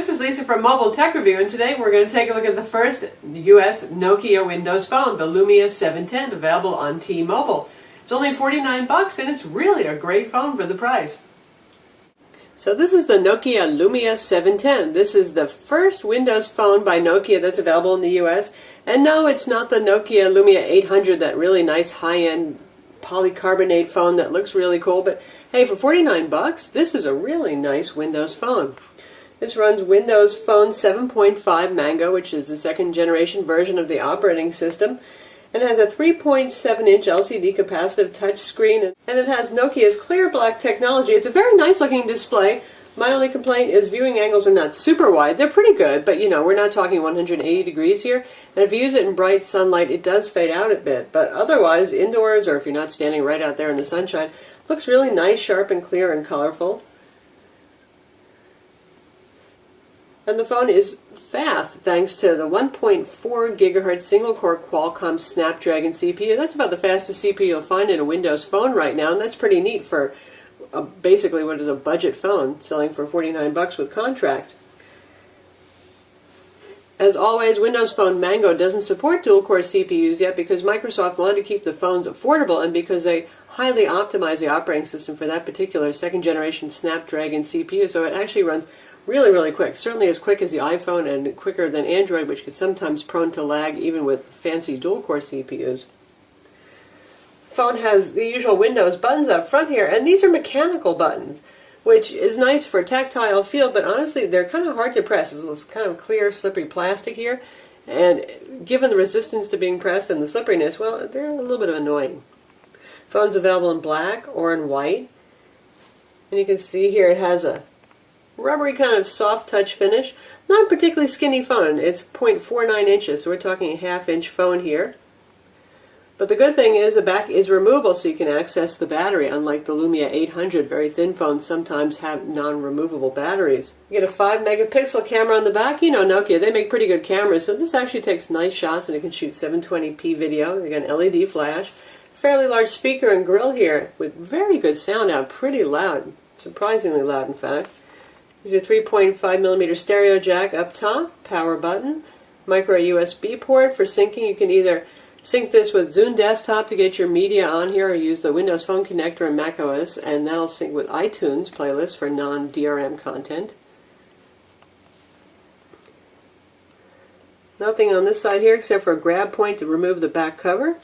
This is Lisa from Mobile Tech Review, and today we're going to take a look at the first US Nokia Windows phone, the Lumia 710, available on T-Mobile. It's only $49 and it's really a great phone for the price. So this is the Nokia Lumia 710. This is the first Windows phone by Nokia that's available in the US. And no, it's not the Nokia Lumia 800, that really nice high-end polycarbonate phone that looks really cool. But hey, for $49, this is a really nice Windows phone. This runs Windows Phone 7.5 Mango, which is the second generation version of the operating system, and has a 3.7-inch LCD capacitive touch screen, and it has Nokia's clear black technology. It's a very nice looking display. My only complaint is viewing angles are not super wide. They're pretty good, but you know, we're not talking 180 degrees here, and if you use it in bright sunlight, it does fade out a bit, but otherwise, indoors, or if you're not standing right out there in the sunshine, looks really nice, sharp and clear and colorful. And the phone is fast thanks to the 1.4 gigahertz single-core Qualcomm Snapdragon CPU. That's about the fastest CPU you'll find in a Windows phone right now, and that's pretty neat for basically what is a budget phone selling for $49 with contract. As always, Windows Phone Mango doesn't support dual-core CPUs yet because Microsoft wanted to keep the phones affordable and because they highly optimize the operating system for that particular second-generation Snapdragon CPU, so it actually runs really quick, certainly as quick as the iPhone and quicker than Android, which is sometimes prone to lag even with fancy dual-core CPUs. The phone has the usual Windows buttons up front here, and these are mechanical buttons, which is nice for tactile feel, but honestly they're kind of hard to press. There's this kind of clear, slippery plastic here, and given the resistance to being pressed and the slipperiness, well, they're a little bit of annoying. The phone's available in black or in white, and you can see here it has a rubbery kind of soft touch finish. Not a particularly skinny phone. It's 0.49 inches, so we're talking a half-inch phone here. But the good thing is the back is removable, so you can access the battery, unlike the Lumia 800. Very thin phones sometimes have non-removable batteries. You get a 5-megapixel camera on the back. You know Nokia, they make pretty good cameras, so this actually takes nice shots and it can shoot 720p video. You got an LED flash. Fairly large speaker and grill here with very good sound out, pretty loud. Surprisingly loud, in fact. There's a 3.5mm stereo jack up top, power button, micro USB port for syncing. You can either sync this with Zune Desktop to get your media on here, or use the Windows Phone connector in macOS, and that'll sync with iTunes playlists for non-DRM content. Nothing on this side here except for a grab point to remove the back cover.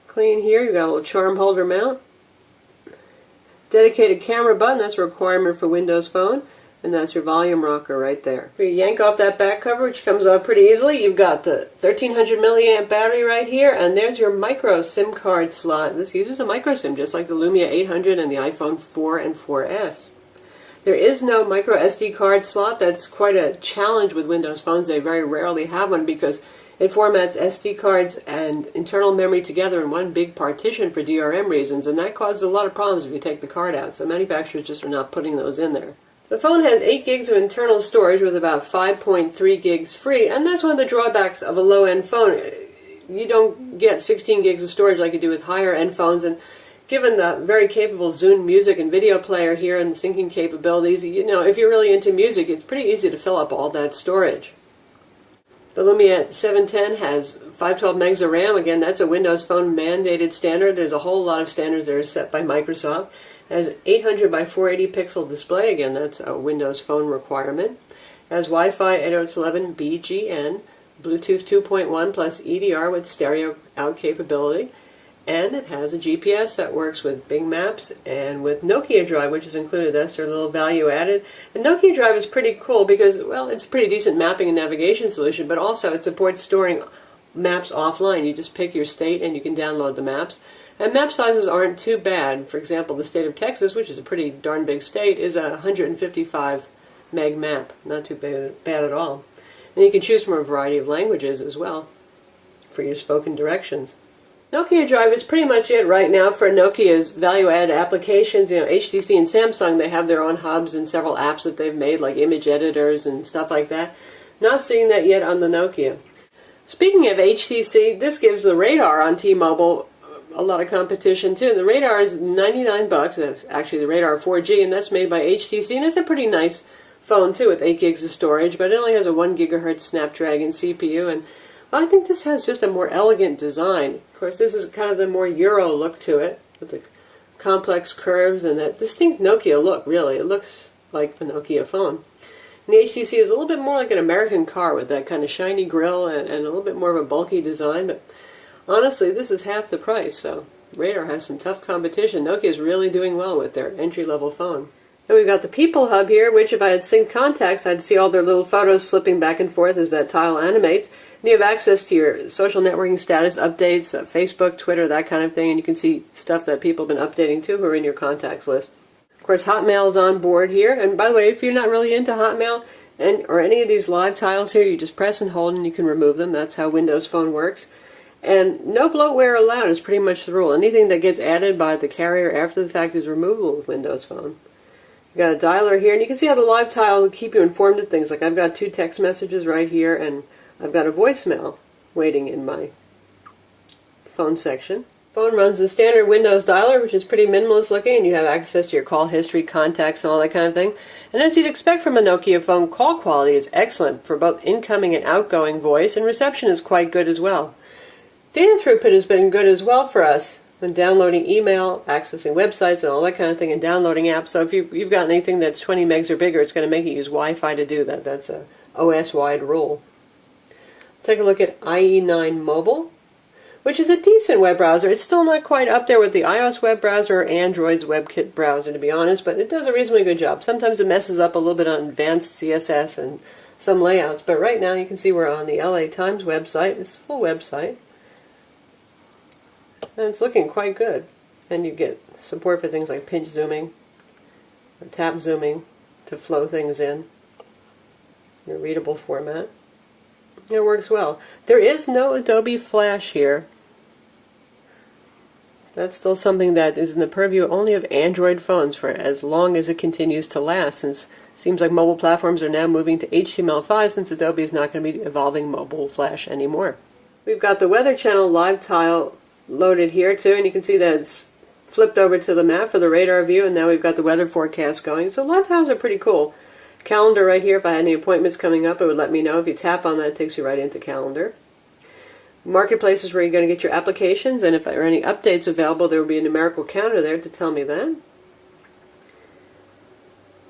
Clean here, you've got a little charm holder mount. Dedicated camera button, that's a requirement for Windows Phone, and that's your volume rocker right there. If you yank off that back cover, which comes off pretty easily, you've got the 1300 milliamp battery right here, and there's your micro SIM card slot. This uses a micro SIM, just like the Lumia 800 and the iPhone 4 and 4S. There is no micro SD card slot. That's quite a challenge with Windows phones. They very rarely have one because it formats SD cards and internal memory together in one big partition for DRM reasons, and that causes a lot of problems if you take the card out, so manufacturers just are not putting those in there. The phone has 8 gigs of internal storage with about 5.3 gigs free, and that's one of the drawbacks of a low-end phone. You don't get 16 gigs of storage like you do with higher-end phones, and given the very capable Zune music and video player here and the syncing capabilities, you know, if you're really into music, it's pretty easy to fill up all that storage. The Lumia 710 has 512 megs of RAM. Again, that's a Windows Phone mandated standard. There's a whole lot of standards that are set by Microsoft. It has 800 by 480 pixel display. Again, that's a Windows Phone requirement. It has Wi-Fi 802.11 BGN, Bluetooth 2.1 plus EDR with stereo out capability. And it has a GPS that works with Bing Maps and with Nokia Drive, which is included. That's their little value added. And Nokia Drive is pretty cool because, well, it's a pretty decent mapping and navigation solution, but also it supports storing maps offline. You just pick your state and you can download the maps. And map sizes aren't too bad. For example, the state of Texas, which is a pretty darn big state, is a 155 meg map. Not too bad at all. And you can choose from a variety of languages as well for your spoken directions. Nokia Drive is pretty much it right now for Nokia's value-added applications. You know, HTC and Samsung, they have their own hubs and several apps that they've made, like image editors and stuff like that. Not seeing that yet on the Nokia. Speaking of HTC, this gives the Radar on T-Mobile a lot of competition too. The Radar is $99. That's actually the Radar 4G, and that's made by HTC, and it's a pretty nice phone too with 8 gigs of storage, but it only has a 1 gigahertz Snapdragon CPU, and well, I think this has just a more elegant design. Of course, this is kind of the more Euro look to it, with the complex curves and that distinct Nokia look, really. It looks like a Nokia phone. And the HTC is a little bit more like an American car with that kind of shiny grille and a little bit more of a bulky design, but honestly, this is half the price, so Radar has some tough competition. Nokia is really doing well with their entry-level phone. Then we've got the People Hub here, which if I had synced contacts, I'd see all their little photos flipping back and forth as that tile animates. And you have access to your social networking status updates, Facebook, Twitter, that kind of thing, and you can see stuff that people have been updating too who are in your contacts list. Of course, Hotmail is on board here, and by the way, if you're not really into Hotmail or any of these live tiles here, you just press and hold and you can remove them. That's how Windows Phone works. And no bloatware allowed is pretty much the rule. Anything that gets added by the carrier after the fact is removable with Windows Phone. You've got a dialer here, and you can see how the live tile will keep you informed of things. Like I've got 2 text messages right here, and I've got a voicemail waiting in my phone section. Phone runs the standard Windows dialer, which is pretty minimalist looking, and you have access to your call history, contacts, and all that kind of thing. And as you'd expect from a Nokia phone, call quality is excellent for both incoming and outgoing voice, and reception is quite good as well. Data throughput has been good as well for us when downloading email, accessing websites, and all that kind of thing, and downloading apps. So if you've got anything that's 20 megs or bigger, it's going to make you use Wi-Fi to do that. That's a OS-wide rule. Take a look at IE9 Mobile, which is a decent web browser. It's still not quite up there with the iOS web browser or Android's WebKit browser, to be honest, but it does a reasonably good job. Sometimes it messes up a little bit on advanced CSS and some layouts, but right now you can see we're on the LA Times website. It's a full website, and it's looking quite good. And you get support for things like pinch zooming or tap zooming to flow things in a readable format. It works well. There is no Adobe Flash here. That's still something that is in the purview only of Android phones for as long as it continues to last, since it seems like mobile platforms are now moving to HTML5 since Adobe is not going to be evolving mobile Flash anymore. We've got the Weather Channel live tile loaded here too, and you can see that it's flipped over to the map for the radar view, and now we've got the weather forecast going. So live tiles are pretty cool. Calendar right here, if I had any appointments coming up, it would let me know. If you tap on that, it takes you right into Calendar. Marketplace is where you're going to get your applications, and if there are any updates available, there will be a numerical counter there to tell me that.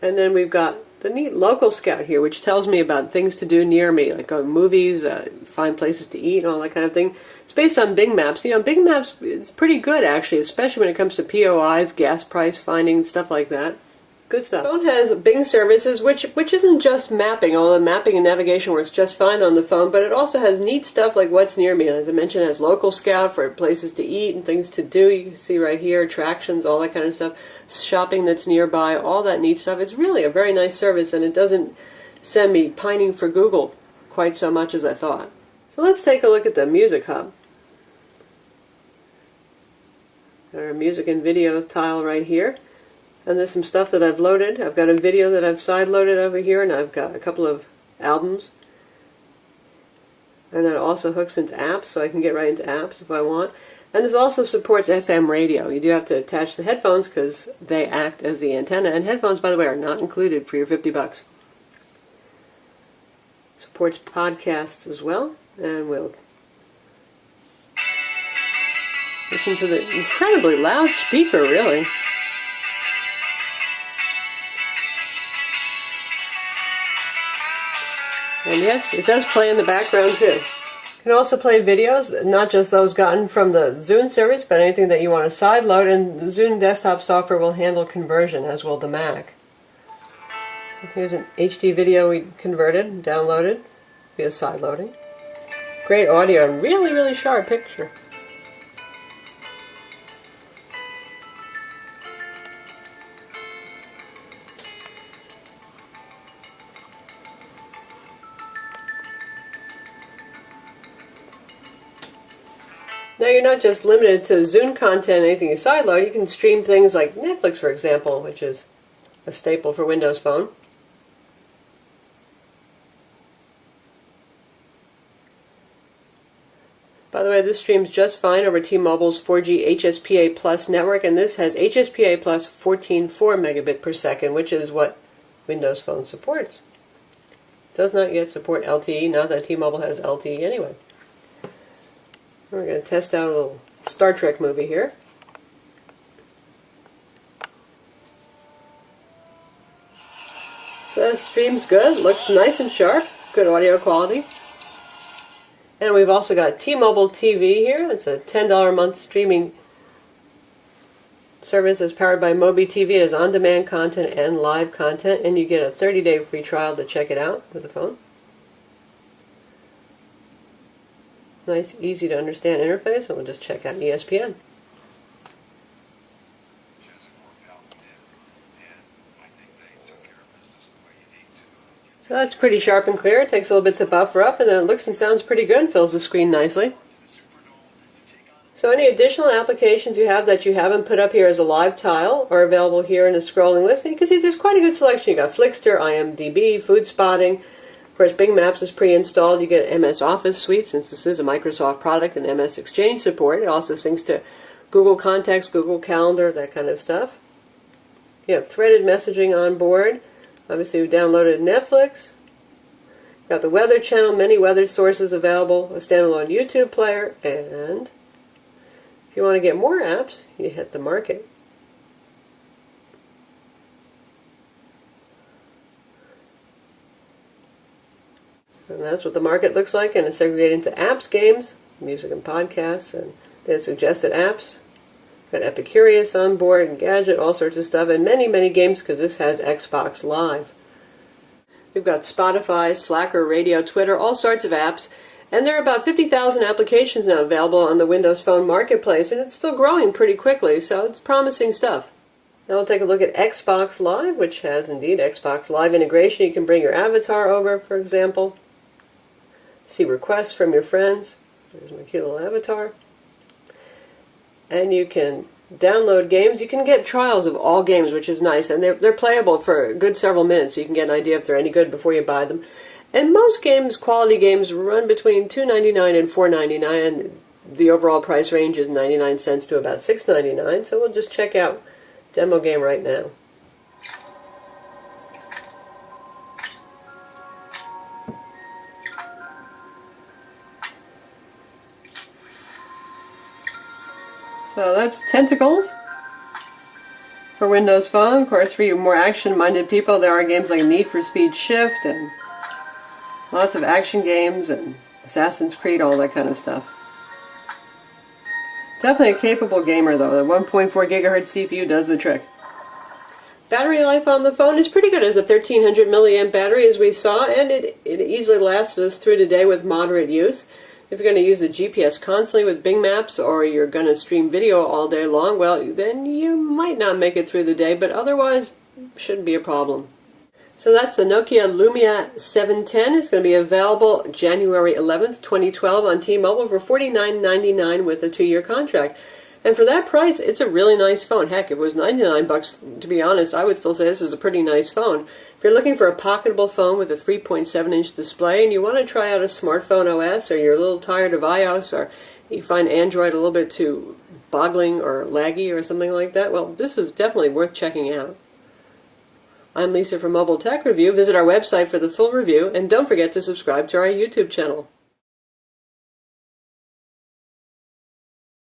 And then we've got the neat Local Scout here, which tells me about things to do near me, like go to movies, find places to eat, and all that kind of thing. It's based on Bing Maps. You know, Bing Maps is pretty good, actually, especially when it comes to POIs, gas price finding, stuff like that. Good stuff. The phone has Bing services, which isn't just mapping, although mapping and navigation works just fine on the phone, but it also has neat stuff like what's near me. As I mentioned, it has Local Scout for places to eat and things to do. You can see right here, attractions, all that kind of stuff, shopping that's nearby, all that neat stuff. It's really a very nice service, and it doesn't send me pining for Google quite so much as I thought. So let's take a look at the Music Hub. Our music and video tile right here. And there's some stuff that I've loaded. I've got a video that I've side-loaded over here, and I've got a couple of albums. And that also hooks into apps, so I can get right into apps if I want. And this also supports FM radio. You do have to attach the headphones because they act as the antenna. And headphones, by the way, are not included for your $50. Supports podcasts as well, and we'll listen to the incredibly loud speaker, really. And yes, it does play in the background too. You can also play videos, not just those gotten from the Zune service, but anything that you want to side load, and the Zune desktop software will handle conversion, as will the Mac. Here's an HD video we converted and downloaded via side loading. Great audio and really, really sharp picture. Now you're not just limited to Zune content, anything you sideload. You can stream things like Netflix, for example, which is a staple for Windows Phone. By the way, this streams just fine over T-Mobile's 4G HSPA Plus network, and this has HSPA Plus 14.4 megabit per second, which is what Windows Phone supports. Does not yet support LTE, not that T-Mobile has LTE anyway. We're going to test out a little Star Trek movie here. So that stream's good, looks nice and sharp, good audio quality. And we've also got T-Mobile TV here. It's a $10 a month streaming service that's powered by Mobi TV. It has on-demand content and live content, and you get a 30-day free trial to check it out with the phone. Nice, easy to understand interface, and we'll just check out ESPN. So that's pretty sharp and clear. It takes a little bit to buffer up, and then it looks and sounds pretty good and fills the screen nicely. So any additional applications you have that you haven't put up here as a live tile are available here in the scrolling list. And you can see there's quite a good selection. You got Flickster, IMDb, Food Spotting. Of course, Bing Maps is pre-installed. You get MS Office Suite, since this is a Microsoft product, and MS Exchange support. It also syncs to Google Contacts, Google Calendar, that kind of stuff. You have threaded messaging on board. Obviously, we've downloaded Netflix. Got the Weather Channel, many weather sources available, a standalone YouTube player, and if you want to get more apps, you hit the Market. And that's what the Market looks like, and it's segregated into apps, games, music and podcasts, and then suggested apps. Got Epicurious on board, and Gadget, all sorts of stuff, and many, many games, because this has Xbox Live. We've got Spotify, Slacker, Radio, Twitter, all sorts of apps, and there are about 50,000 applications now available on the Windows Phone Marketplace, and it's still growing pretty quickly, so it's promising stuff. Now we'll take a look at Xbox Live, which has indeed Xbox Live integration. You can bring your avatar over, for example. See requests from your friends. There's my cute little avatar. And you can download games. You can get trials of all games, which is nice, and they're playable for a good several minutes, so you can get an idea if they're any good before you buy them. And most games, quality games, run between $2.99 and $4.99, and the overall price range is 99 cents to about $6.99, so we'll just check out demo game right now. So that's Tentacles for Windows Phone. Of course, for you more action-minded people, there are games like Need for Speed Shift and lots of action games and Assassin's Creed, all that kind of stuff. Definitely a capable gamer, though. The 1.4 gigahertz CPU does the trick. Battery life on the phone is pretty good. It's a 1300 milliamp battery, as we saw, and it easily lasts us through the day with moderate use. If you're going to use the GPS constantly with Bing Maps, or you're going to stream video all day long, well, then you might not make it through the day, but otherwise, shouldn't be a problem. So that's the Nokia Lumia 710. It's going to be available January 11th, 2012 on T-Mobile for $49.99 with a 2-year contract. And for that price, it's a really nice phone. Heck, if it was $99, to be honest, I would still say this is a pretty nice phone. If you're looking for a pocketable phone with a 3.7-inch display and you want to try out a smartphone OS, or you're a little tired of iOS, or you find Android a little bit too boggling or laggy or something like that, well, this is definitely worth checking out. I'm Lisa from Mobile Tech Review. Visit our website for the full review, and don't forget to subscribe to our YouTube channel.